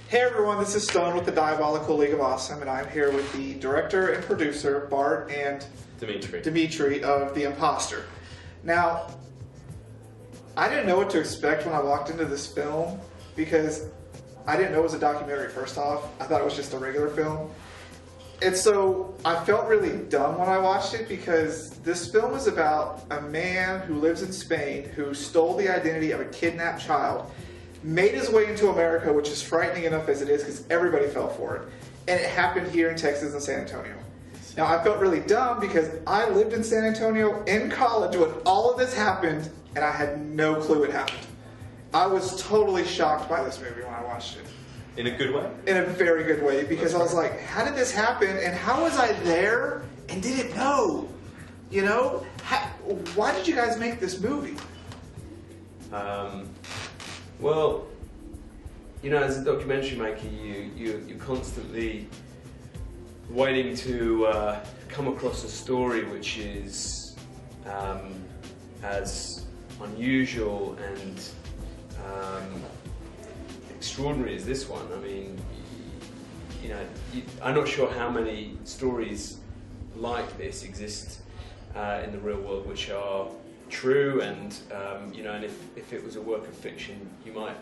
Hey everyone, this is Stone with the Diabolical League of Awesome, and I'm here with the director and producer, Bart and Dimitri of The Imposter. Now, I didn't know what to expect when I walked into this film, because I didn't know it was a documentary first off. I thought it was just a regular film. And so I felt really dumb when I watched it, because this film is about a man who lives in Spain who stole the identity of a kidnapped child, made his way into America, which is frightening enough as it is because everybody fell for it. And it happened here in Texas and San Antonio. Now, I felt really dumb because I lived in San Antonio in college when all of this happened, and I had no clue it happened. I was totally shocked by this movie when I watched it. In a good way? In a very good way, because I was like, how did this happen, and how was I there and didn't know? You know? Why did you guys make this movie? Well, you know, as a documentary maker, you're constantly waiting to come across a story which is as unusual and extraordinary as this one. I mean, you know, I'm not sure how many stories like this exist in the real world which are true, and you know, and if it was a work of fiction, you might,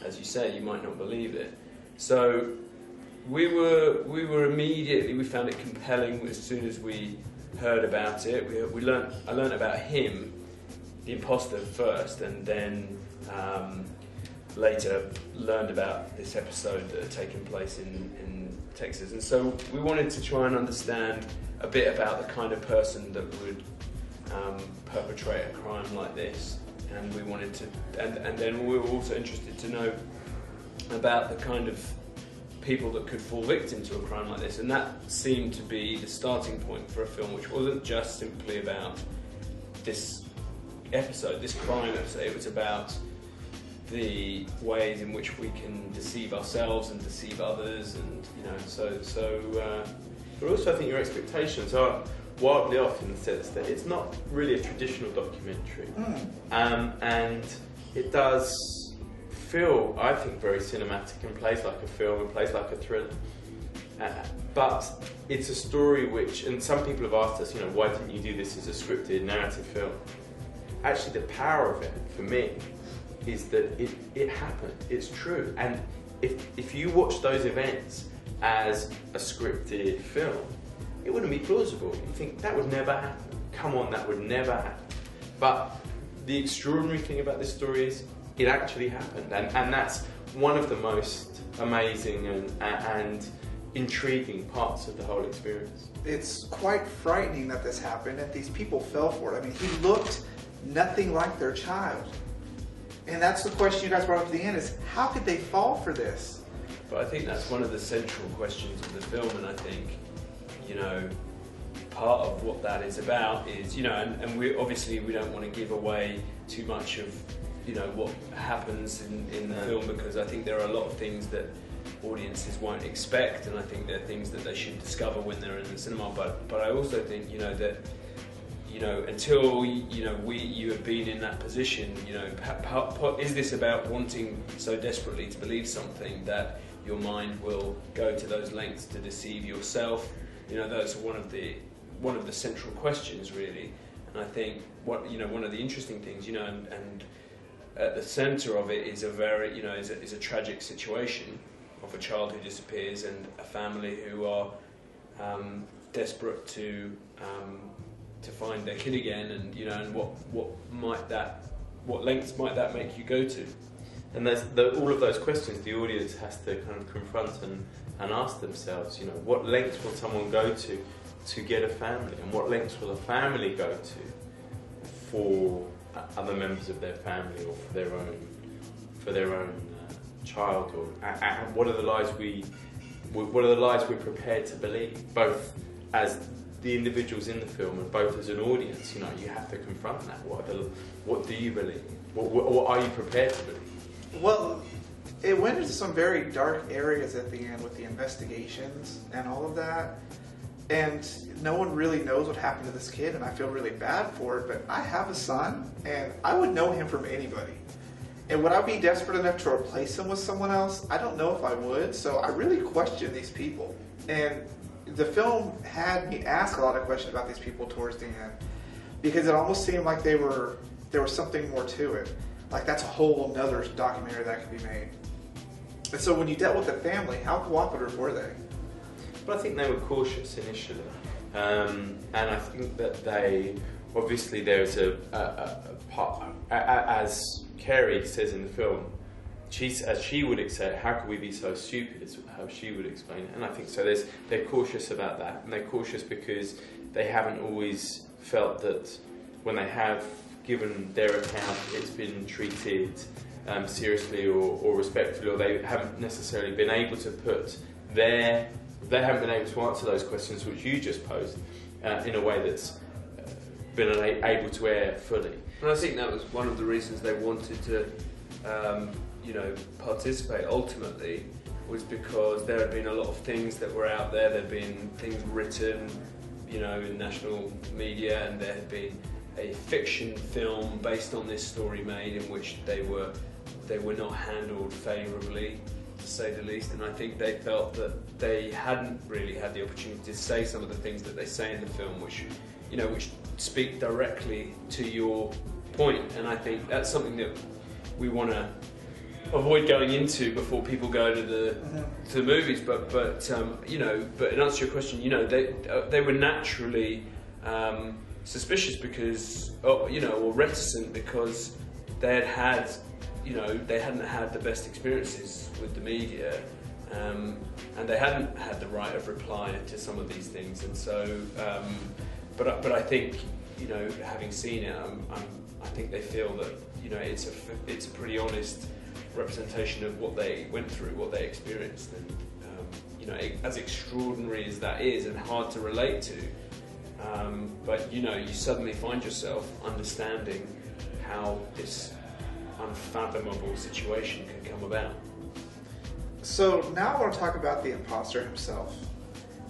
as you say, you might not believe it. So we found it compelling as soon as we heard about it. I learned about him, the imposter, first, and then later learned about this episode that had taken place in Texas. And so we wanted to try and understand a bit about the kind of person that would perpetrate a crime like this, and we wanted to, and then we were also interested to know about the kind of people that could fall victim to a crime like this, and that seemed to be the starting point for a film which wasn't just simply about this episode, this crime episode. It was about the ways in which we can deceive ourselves and deceive others, and you know, but also I think your expectations are wildly off in the sense that it's not really a traditional documentary, and it does feel, I think, very cinematic and plays like a film and plays like a thriller. But it's a story which, and some people have asked us, you know, why didn't you do this as a scripted narrative film? Actually, the power of it for me is that it happened. It's true, and if you watch those events as a scripted film, it wouldn't be plausible. You think, that would never happen. Come on, that would never happen. But the extraordinary thing about this story is it actually happened. And that's one of the most amazing and intriguing parts of the whole experience. It's quite frightening that this happened and these people fell for it. I mean, he looked nothing like their child. And that's the question you guys brought up at the end, is how could they fall for this? But I think that's one of the central questions of the film, and I think, you know, part of what that is about is, you know, and we obviously we don't want to give away too much of, you know, what happens in the film, because I think there are a lot of things that audiences won't expect, and I think there are things that they should discover when they're in the cinema. But I also think, you know, that, you know, until, you know, you have been in that position, you know, is this about wanting so desperately to believe something that your mind will go to those lengths to deceive yourself? You know, those are one of the central questions, really. And I think one of the interesting things, you know, and at the centre of it is a very, you know, is a tragic situation of a child who disappears and a family who are desperate to find their kid again, and you know, and what lengths might that make you go to? And there's all of those questions the audience has to kind of confront and ask themselves. You know, what lengths will someone go to get a family, and what lengths will a family go to for other members of their family or for their own child, or what are the lies we're prepared to believe, both as the individuals in the film and both as an audience. You know, you have to confront that. What do you believe? What are you prepared to believe? Well, it went into some very dark areas at the end with the investigations and all of that. And no one really knows what happened to this kid, and I feel really bad for it, but I have a son, and I would know him from anybody. And would I be desperate enough to replace him with someone else? I don't know if I would. So I really question these people. And the film had me ask a lot of questions about these people towards the end, because it almost seemed like there was something more to it. Like that's a whole another documentary that could be made. And so when you dealt with the family, how cooperative were they? But I think they were cautious initially, and I think that they obviously there's a part, as Carrie says in the film, as she would say, how could we be so stupid? Is how she would explain it, and I think so. They're cautious about that, and they're cautious because they haven't always felt that when they have given their account, it's been treated seriously or respectfully, or they haven't necessarily been able to they haven't been able to answer those questions which you just posed in a way that's been able to air fully. And I think that was one of the reasons they wanted to, participate ultimately, was because there had been a lot of things that were out there. There had been things written, in national media, and there had been a fiction film based on this story made in which they were not handled favourably, to say the least. And I think they felt that they hadn't really had the opportunity to say some of the things that they say in the film, which speak directly to your point. And I think that's something that we want to avoid going into before people go to the movies. But in answer to your question, they were naturally suspicious because, or reticent because they hadn't had the best experiences with the media, and they hadn't had the right of reply to some of these things. And so, but I think, having seen it, I think they feel that it's a pretty honest representation of what they went through, what they experienced, and as extraordinary as that is and hard to relate to. But you suddenly find yourself understanding how this unfathomable situation can come about. So now I want to talk about the imposter himself.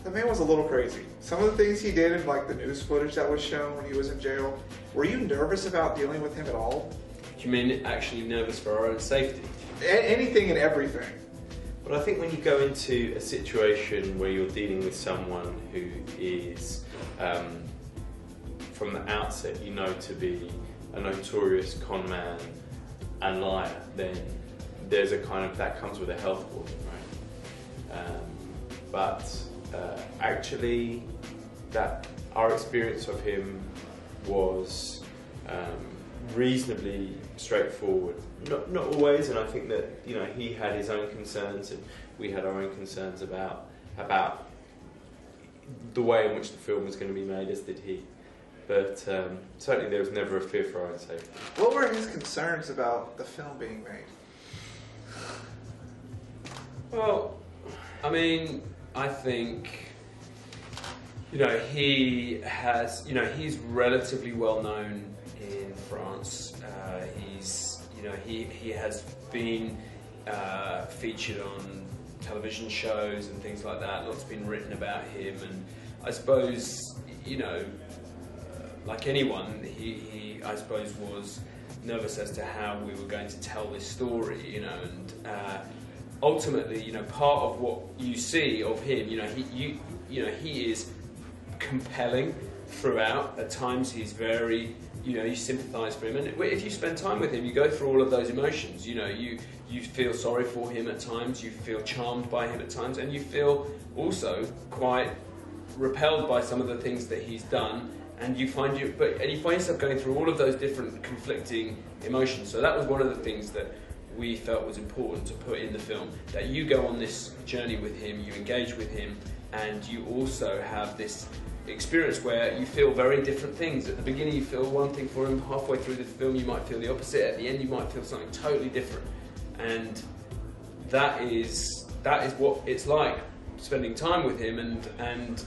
The man was a little crazy. Some of the things he did in the news footage that was shown when he was in jail, were you nervous about dealing with him at all? Do you mean actually nervous for our own safety? Anything and everything. But I think when you go into a situation where you're dealing with someone who is, from the outset, to be a notorious con man and liar, then there's that comes with a health warning, right? Actually, that our experience of him was reasonably straightforward. Not always, and I think that he had his own concerns, and we had our own concerns about the way in which the film was going to be made, as did he. But certainly there was never a fear for our own safety. What were his concerns about the film being made? Well, I think he has, he's relatively well known in France. He has been featured on television shows and things like that. Lots been written about him, and I suppose like anyone, he I suppose was nervous as to how we were going to tell this story, and ultimately, part of what you see of him, he is compelling throughout. At times, he's very, you sympathise for him, and if you spend time with him, you go through all of those emotions. You feel sorry for him at times, you feel charmed by him at times, and you feel also quite repelled by some of the things that he's done. And you find yourself going through all of those different conflicting emotions. So that was one of the things that we felt was important to put in the film, that you go on this journey with him, you engage with him, and you also have this experience where you feel very different things. At the beginning you feel one thing for him, halfway through the film you might feel the opposite, at the end you might feel something totally different. And that is what it's like spending time with him, and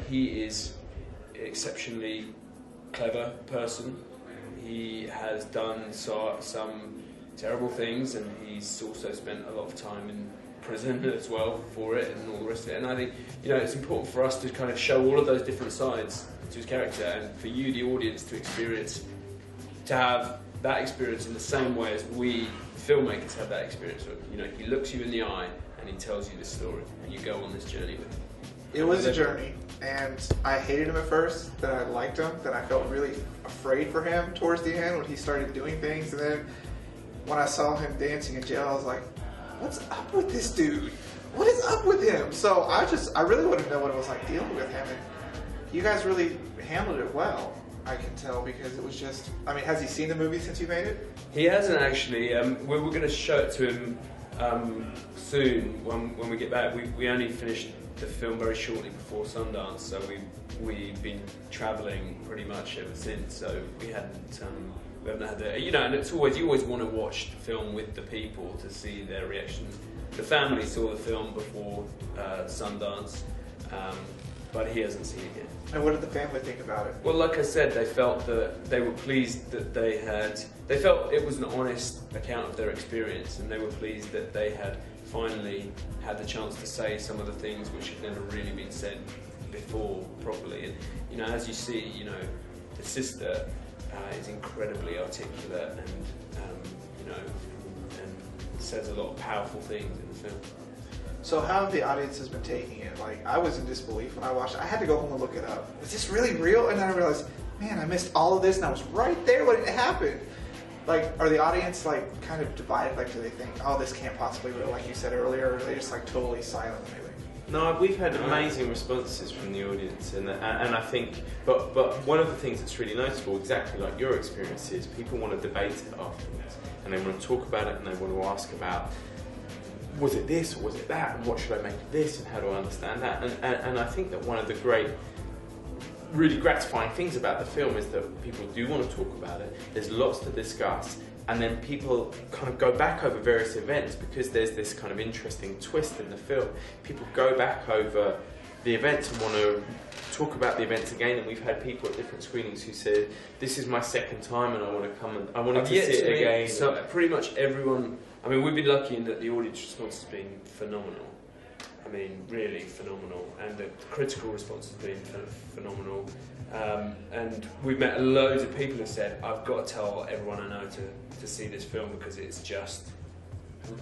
he is an exceptionally clever person. He has done some terrible things, and he's also spent a lot of time in prison as well for it and all the rest of it. And I think it's important for us to kind of show all of those different sides to his character, and for you, the audience, to experience, to have that experience in the same way as we filmmakers have that experience. You know, he looks you in the eye and he tells you this story, and you go on this journey with him. It was a journey, and I hated him at first, then I liked him, then I felt really afraid for him towards the end when he started doing things, and then when I saw him dancing in jail, I was like, what's up with this dude? What is up with him? So I really want to know what it was like dealing with him, and you guys really handled it well, I can tell, because it was just, I mean, has he seen the movie since you made it? He hasn't actually. We're going to show it to him soon when we get back. We only finished the film very shortly before Sundance, so we've been travelling pretty much ever since. So we haven't had the, you know, and it's always, you always want to watch the film with the people to see their reactions. The family saw the film before Sundance, but he hasn't seen it yet. And what did the family think about it? Well, like I said, they felt that they were pleased that they felt it was an honest account of their experience, and they were pleased that they had finally had the chance to say some of the things which had never really been said before properly. And, you know, as you see, you know, the sister is incredibly articulate and, you know, and says a lot of powerful things in the film. So how have the audiences been taking it? Like, I was in disbelief when I watched it. I had to go home and look it up. Was this really real? And then I realized, man, I missed all of this, and I was right there when it happened. Like, are the audience, like, kind of divided? Like, do they think, oh, this can't possibly be real, like you said earlier, or are they just, like, totally silent, maybe? No, we've had amazing responses from the audience, and I think, but one of the things that's really noticeable, exactly like your experience, is people want to debate it afterwards, and they want to talk about it, and they want to ask about, was it this or was it that, and what should I make of this, and how do I understand that? And I think that one of the great, really gratifying things about the film is that people do want to talk about it. There's lots to discuss, and then people kind of go back over various events because there's this kind of interesting twist in the film. People go back over the events and want to talk about the events again, and we've had people at different screenings who said, this is my second time and I want to come and I wanted to see it again. So pretty much everyone, I mean, we've been lucky in that the audience response has been phenomenal. I mean, really phenomenal, and the critical response has been phenomenal. And we've met loads of people who said, I've got to tell everyone I know to see this film because it's just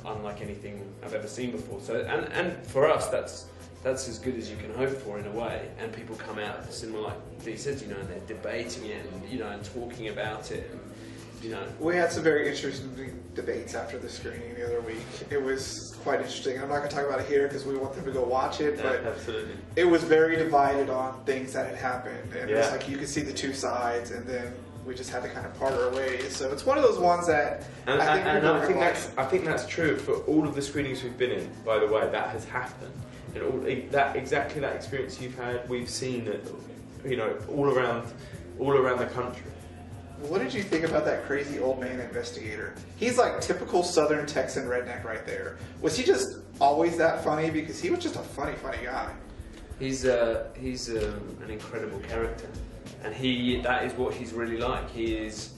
unlike anything I've ever seen before. So, and for us, that's as good as you can hope for in a way. And people come out of the cinema, like Dee said, you know, and they're debating it and, you know, and talking about it. And, you know. We had some very interesting debates after the screening the other week. It was quite interesting. I'm not going to talk about it here because we want them to go watch it, but absolutely. It was very divided on things that had happened. And it was like you could see the two sides, and then we just had to kind of part our ways. So it's one of those ones that I think that's true for all of the screenings we've been in, by the way. That has happened. And exactly that experience you've had, we've seen it, you know, all around the country. What did you think about that crazy old man investigator? He's like typical Southern Texan redneck right there. Was he just always that funny? Because he was just a funny guy. He's an incredible character, and that is what he's really like. He is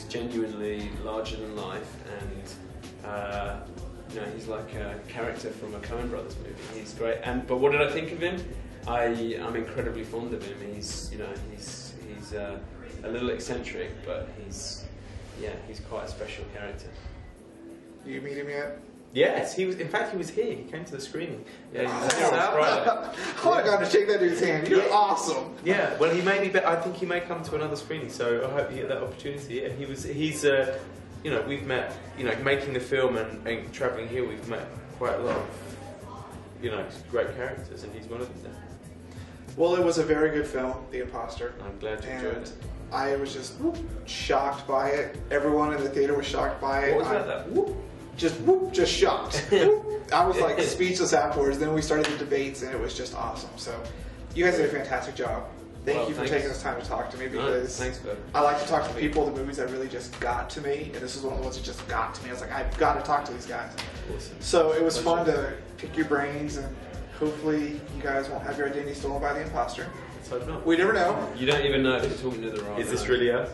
genuinely larger than life, and you know, he's like a character from a Coen Brothers movie. He's great. But what did I think of him? I'm incredibly fond of him. He's a little eccentric, but he's quite a special character. Did you meet him yet? Yes, he was. In fact, he was here. He came to the screening. Yeah, he was here on Friday. I would have gone to shake that dude's hand. You're awesome. Yeah, well, he may be. I think he may come to another screening. So I hope you get that opportunity. Yeah, he's. You know, we've met. You know, making the film and travelling here, we've met quite a lot of, you know, great characters, and he's one of them. Well, it was a very good film, The Imposter. I'm glad you enjoyed it. I was just shocked by it. Everyone in the theater was shocked by it. What was that? Just shocked. I was like speechless afterwards. Then we started the debates, and it was just awesome. So, you guys did a fantastic job. Thank you for taking this time to talk to me, because I like to talk to people, the movies that really just got to me, and this is one of the ones that just got to me. I was like, I've got to talk to these guys. Awesome. So it was fun to pick your brains, and hopefully you guys won't have your identity stolen by the imposter. Let's hope not. We never know. You don't even know if you're talking to the right. Is this really us?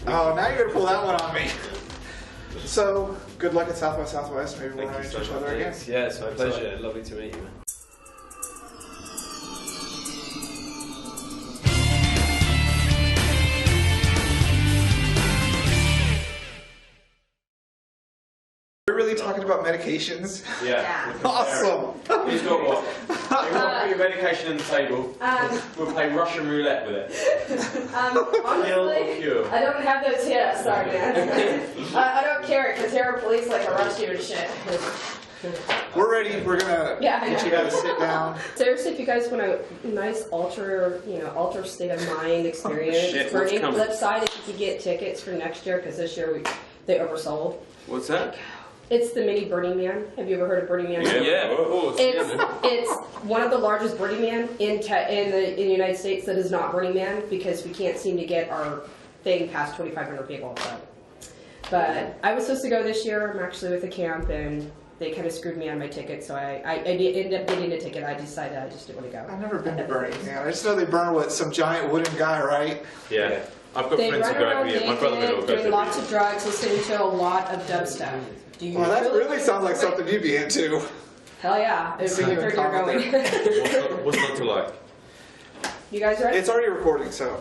Oh, now you're going to pull that one on me. So, good luck at South by Southwest. Maybe we'll run into each other again. Yeah, it's my pleasure. Lovely to meet you, man. really talking about medications? Yeah. Awesome. Who's got what? You want to put your medication on the table. We'll play Russian roulette with it. Honestly, I don't have those yet. Sorry, man. I don't care because here are police like arrest you and shit. We're ready. We're gonna get you guys to sit down. Seriously, if you guys want a nice alter state of mind experience, for any flip side, if you could get tickets for next year, because this year they oversold. What's that? It's the mini Burning Man. Have you ever heard of Burning Man? Yeah, of course. It's one of the largest Burning Man in the United States that is not Burning Man because we can't seem to get our thing past 2,500 people. But I was supposed to go this year. I'm actually with a camp and they kind of screwed me on my ticket, so I ended up getting a ticket. I decided I just didn't want to go. I've never been to Burning Man. I just know they burn with some giant wooden guy, right? Yeah. I've got They friends who run go around every year. My brother-in-law naked, goes doing every lots year. of drugs, listening to a lot of dubstep. Do you Well, that really sounds like something you'd be into. Hell yeah. If you're going. What's not to like? You guys ready? It's already recording, so.